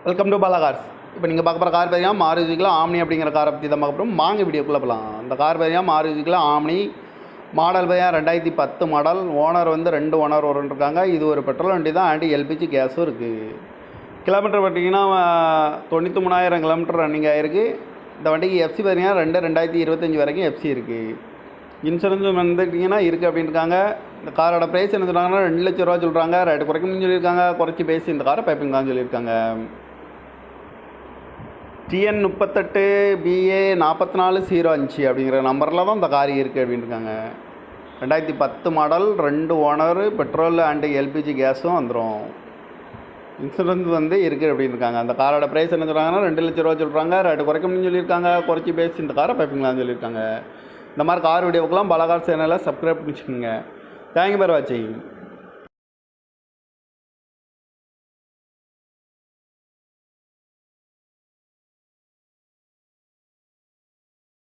Welcome to Bala cars. இப்போ நீங்கள் பார்க்க போகிற கார் பார்த்தீங்கன்னா மாருதிக்குள்ள ஆம்னி அப்படிங்கிற காரை பற்றி தான் பார்க்க போகிறோம். வாங்க வீடியோக்குள்ளே போகலாம். இந்த கார் பார்த்தீங்கன்னா மாருதிக்குள்ள ஆம்னி மாடல் பார்த்தீங்கன்னா 2010 மாடல். ஓனர் வந்து 2 ஓனர் இருக்காங்க. இது ஒரு பெட்ரோல் வண்டி தான், ஆண்டி எல்பிஜி கேஸும் இருக்குது. கிலோமீட்டர் பார்த்தீங்கன்னா 93,000 கிலோமீட்டர் ரன்னிங் ஆகிருக்கு. இந்த வண்டிக்கு எஃப்சி பார்த்தீங்கன்னா 2025 வரைக்கும் எஃப்சி இருக்குது. இன்சூரன்ஸ் வந்துட்டிங்கன்னா இருக்குது அப்படின்னு இருக்காங்க. இந்த காரோட ப்ரைஸ் என்ன சொல்கிறாங்கன்னா 2 லட்ச ரூபா சொல்கிறாங்க. ரேட்டு குறைக்கணும்னு சொல்லியிருக்காங்க. குறைச்சி பேசி இந்த காரை பைப்பிங்களான்னு சொல்லியிருக்காங்க. TN 38 BA 4405 அப்படிங்கிற நம்பரில் தான் இந்த கார் இருக்குது அப்படின்னு இருக்காங்க. 2010 model, 2 owner, petrol and LPG கேஸும் வந்துடும். இன்சூரன்ஸ் வந்து இருக்குது அப்படின்னு இருக்காங்க. அந்த காரோட ப்ரைஸ் என்ன சொல்கிறாங்கன்னா 2 லட்ச ரூபா சொல்கிறாங்க. ரேட்டு குறைக்கணும்னு சொல்லியிருக்காங்க. குறைச்சி பேசி இந்த காரை பைப்பிங்களான்னு சொல்லியிருக்காங்க. இந்த மாதிரி கார் வீடியோக்கெல்லாம் பாலா கார் சேனலை சப்ஸ்கிரைப் பண்ணிச்சுக்கோங்க. தேங்க்யூ ஃபார் வாட்சிங்.